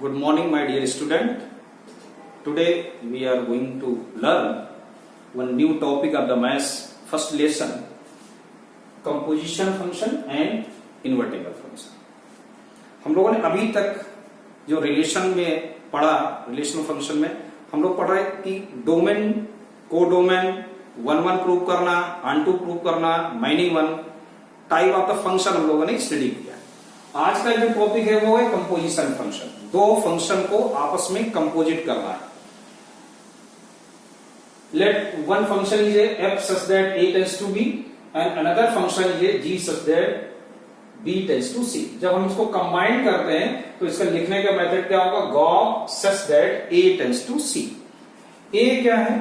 Good morning, my dear student. Today we are going to learn one new topic of the maths first lesson, composition function and invertible function. हम लोगों ने अभी तक जो relation में पढ़ा, relational function में हम लोग पढ़ रहे कि डोमेन, कोडोमेन, वन प्रूव करना, अनटू प्रूव करना, many one type of the function हम लोगों ने स्टडी किया। आज का जो टॉपिक है वो है कंपोजिशन फंक्शन। दो फंक्शन को आपस में कंपोजिट करना है। Let one function is f such that a tends to b and another function is g such that b tends to c. जब हम इसको कंबाइन करते हैं तो इसका लिखने का मेथड क्या होगा? गॉ such that a tends to c. A क्या है?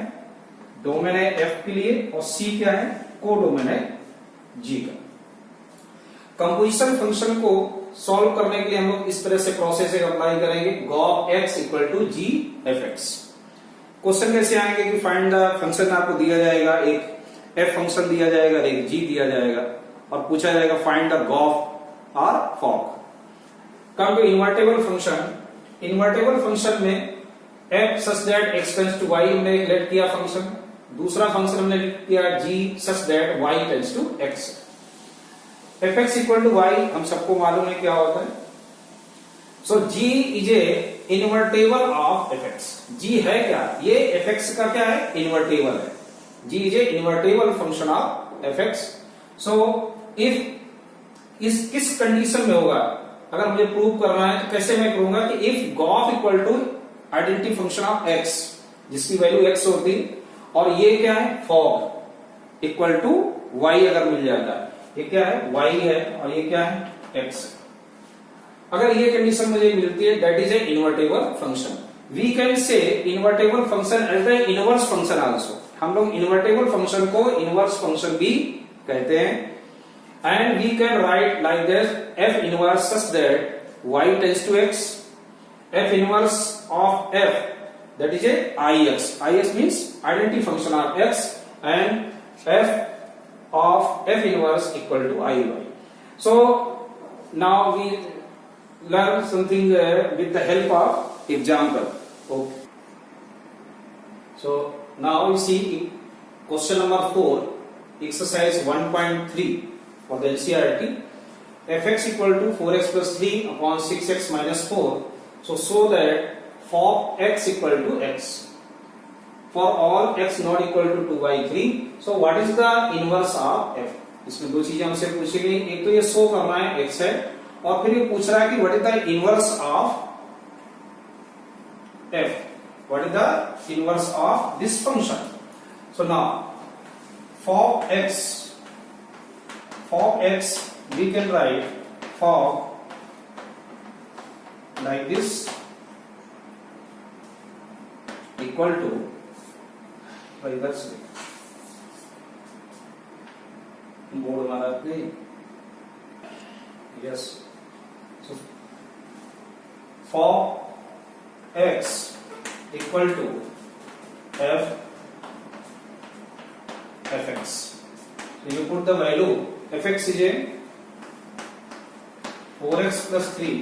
डोमेन है एफ के लिए, और सी क्या है? कोडोमेन है जी का। कंपोजिशन फंक्शन को सॉल्व करने के लिए हम लोग इस तरह से प्रोसेस अप्लाई करेंगे। गॉ x equal to g f x. Question कैसे आएंगे कि फाइंड द फंक्शन आपको दिया जाएगा, एक एफ फंक्शन दिया जाएगा, एक जी दिया जाएगा, और पूछा जाएगा फाइंड द गॉफ और fog. Come to invertible function. Invertible function में f such that x tends to y हमने लेट किया फंक्शन, दूसरा फंक्शन हमने लेट किया g such that y tends to x. F x equal to y हम सबको मालूम है क्या होता है। So g is a invertible of f x. G है क्या? ये एफ एक्स का क्या है? इन्वर्टेबल है। G is a invertible function of f x. So if इस किस कंडीशन में होगा, अगर मुझे प्रूव करना है तो कैसे मैं करूंगा कि if g of equal to identity function of x, जिसकी वैल्यू एक्स होती, और ये क्या है? फॉक इक्वल टू वाई अगर मिल जाता है। ये क्या है? y है, और ये क्या है? x। अगर ये कंडीशन मुझे मिलती है, that is a invertible function. We can say invertible function as the inverse function also. हम लोग इन्वर्टेबल फंक्शन को इनवर्स फंक्शन भी कहते हैं। And we can write like this, f inverse such that y tends to x, f inverse of f that is a ix. ix means identity function of x, and f of f inverse equal to iy. So now we learn something with the help of example. Okay. So now we see question number 4, exercise 1.3 for the NCERT. fx equal to 4x plus 3 upon 6x minus 4. So show that for x equal to x, for all x not equal to 2 by 3. So what is the inverse of f? इसमें दो चीजें हमसे पूछी गई, एक तो ये show करना है x है, और फिर ये पूछ रहा है कि what is the inverse of f? What is the inverse of this function? So now for x we can write for like this equal to, इधर से बोर्ड मारा नहीं, yes. So for x equal to f fx, you put the value fx is a 4x plus 3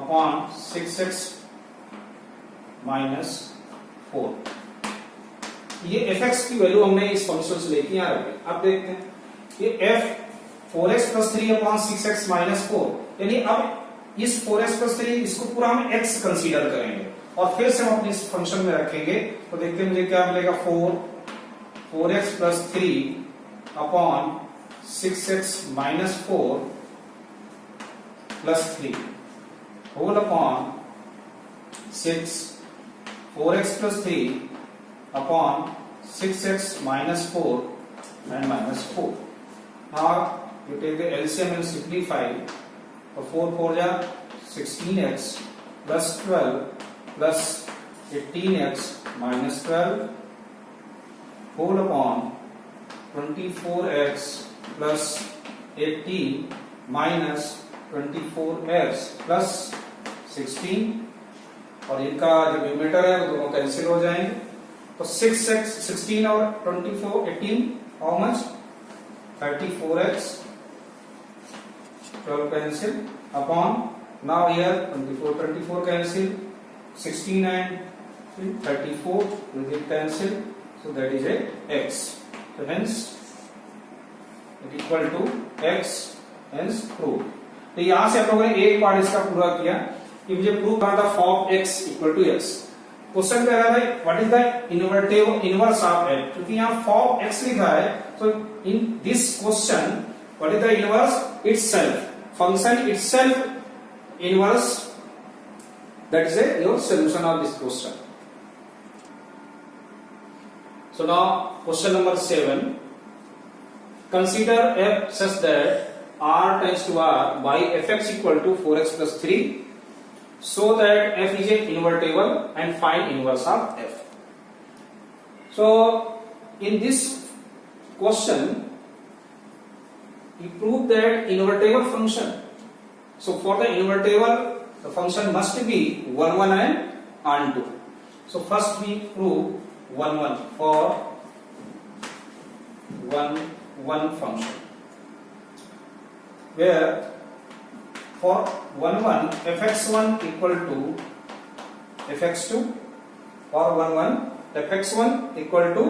upon 6x minus 4। ये fx की value हमने इस function से लेके यहां रखी। अब देखते हैं ये f 4x plus 3 upon 6x minus 4, यानी अब इस 4x plus 3 इसको पूरा हम x कंसीडर करेंगे और फिर से हम अपने इस फंक्शन में रखेंगे। तो देखते हैं मुझे क्या मिलेगा। 4x plus 3 upon 6x minus 4 plus 3 whole upon 6 4x plus 3 upon 6x minus 4 and minus 4. Now you take the LCM and simplify. For 4 4 ja 16x plus 12 plus 18x minus 12 whole upon 24x plus 18 minus 24x plus 16, और इनका जो numerator है वो दोनों cancel हो जाएंगे। तो 6x 16 और 24 18 how much? 34x 12 cancel upon Now here 24 cancel, 16 and 34 will get cancelled, so that is a x. So hence it equal to x, hence proof. तो यहां से आप लोगों ने एक पार्ट इसका पूरा किया कि मुझे प्रूव करना था form x equal to x. Question कह रहा था what is the inverse of f, क्योंकि यहाँ फॉर्म x लिखा है, तो in this question what is the inverse itself, function itself inverse, that is your solution of this question. So now question number 7. Consider f such that r tends to r by fx equal to 4x plus 3, so that f is an invertible and find inverse of f. So in this question we prove that invertible function. So for the invertible the function must be 1 1 and 2. So first we prove 1 1 for 1 1 function, where for 1 1 fx1 equal to fx2, for 1 1 fx1 equal to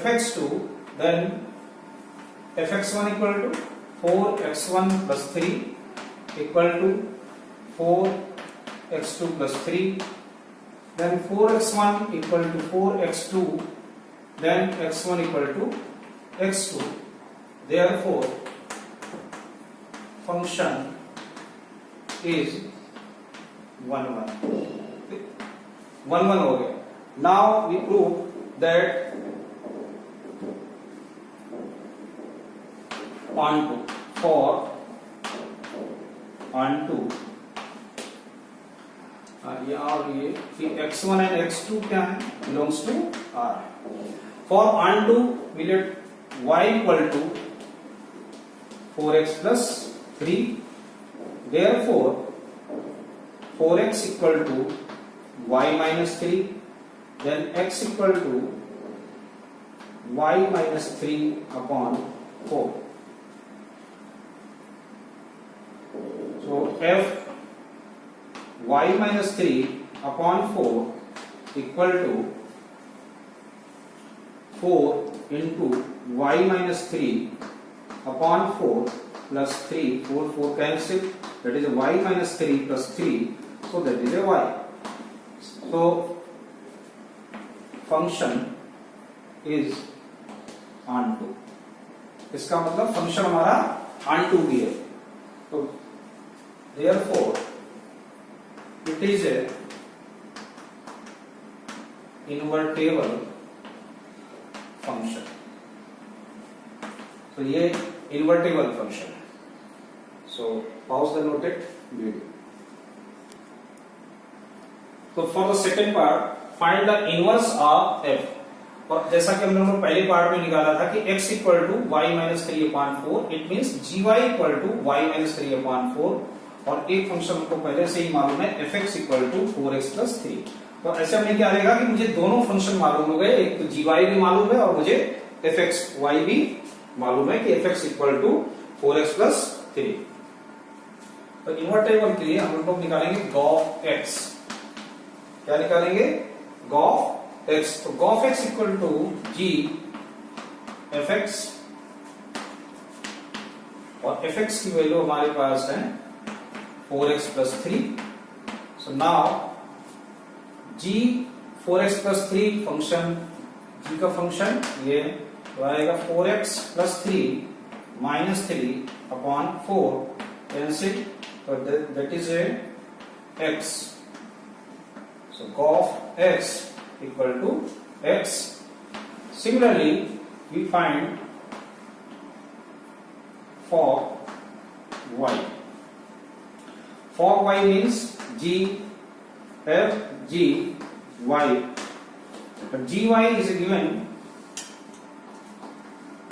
fx2, then fx1 equal to 4x1 plus 3 equal to 4x2 plus 3, then 4x1 equal to 4x2, then x1 equal to x2. Therefore function is 1 1 1 1 हो गया. Now we prove that onto for onto ये और ये फिर x1 and x2 क्या है, belongs to r. For onto we let y equal to 4x plus 3, therefore 4x equal to y minus 3, then x equal to y minus 3 upon 4. So f y minus 3 upon 4 equal to 4 into y minus 3 upon 4 plus 3, 4 cancel, that is y minus 3 plus 3, so that is a y. So function is onto, इसका मतलब function हमारा onto भी है. तो therefore it is a invertible function. So ये invertible function है. So pause the noted video. So for the second part, find the inverse of f. और जैसा कि हम लोगों ने पहले पार्ट में निकाला था कि x equal to y minus 3 upon 4, it means gy equal to y minus 3 upon 4, और एक फंक्शन हमको पहले से ही मालूम है fx equal to 4x plus 3. तो ऐसे हमें क्या रहेगा कि मुझे दोनों फंक्शन मालूम हो गए, एक तो gy भी मालूम है और मुझे fxy भी मालूम है कि fx equal to 4x plus 3. तो इन्वर्टेबल के लिए हम लोग निकालेंगे gOf x. क्या निकालेंगे? gOf x. तो gOf x equal to g fx, और fx की वैल्यू हमारे पास है 4x plus 3. So now g 4x plus 3 function, g का फंक्शन ये तो आएगा 4x plus 3 minus 3 upon 4 cancel, so that is a x. So gOf x equal to x. Similarly we find for y. For y means g f g y, but gy is given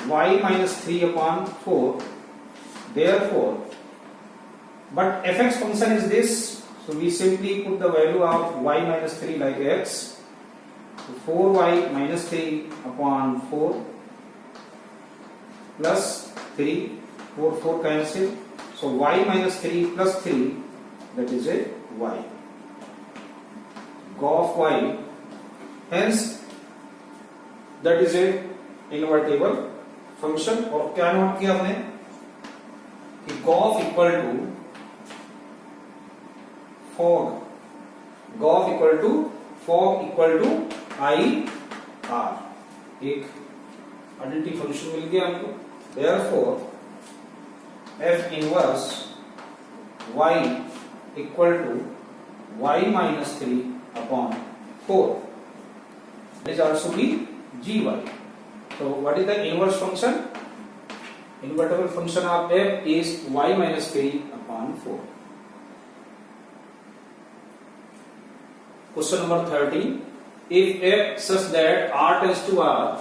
y minus 3 upon 4, therefore, but fx function is this, so we simply put the value of y minus 3 like x. So 4y minus 3 upon 4 plus 3, 4 cancel, so y minus 3 plus 3 that is a y. G of y, hence that is a invertible function. और क्या note किया हमने कि g of equal to fog, g of equal to fog equal to I r, एक identity function मिल गया हमको. Therefore f inverse y equal to y minus 3 upon 4. This is also be gy. So what is the inverse function? Invertible function of f is y minus 3 upon 4. Question number 13. If f such that r tends to r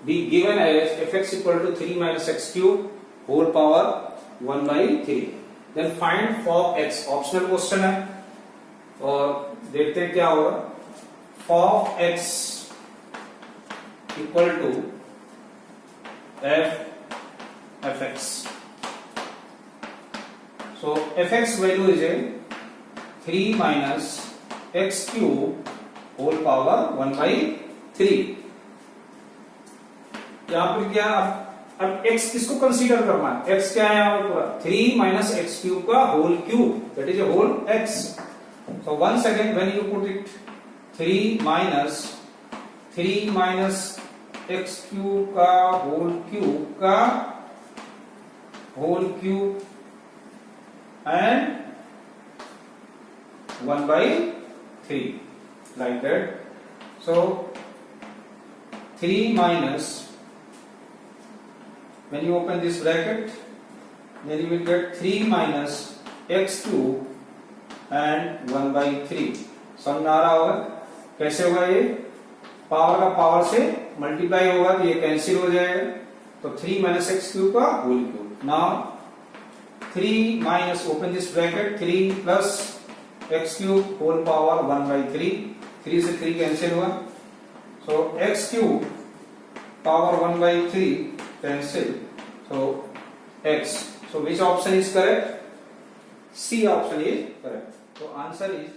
be given as fx equal to 3 minus x cube whole power 1 by 3, then find for x. Optional question है और देखते हैं क्या होगा. for x equal to fx. So fx value is a 3 minus x cube whole power 1 by 3. यहां पर क्या, अब x किसको कंसीडर करना है? x क्या है यहाँ पर? 3 माइनस एक्स क्यूब का whole cube, that is a whole x. So once again when you put it 3 minus x cube का whole cube and 1 by 3 like that. So 3 minus, when you open this bracket, then you will get 3 minus x cube and 1 by 3. समझ आ रहा होगा कैसे होगा? ये power का power से multiply होगा तो ये कैंसिल हो जाएगा. तो 3 माइनस एक्स क्यूब का whole cube. Now 3 minus, open this bracket, 3 plus x cube whole power 1 by 3. 3 से 3 कैंसिल हुआ. So x cube power 1 by 3 cancel. So x. So which option is correct? C option is correct. So answer is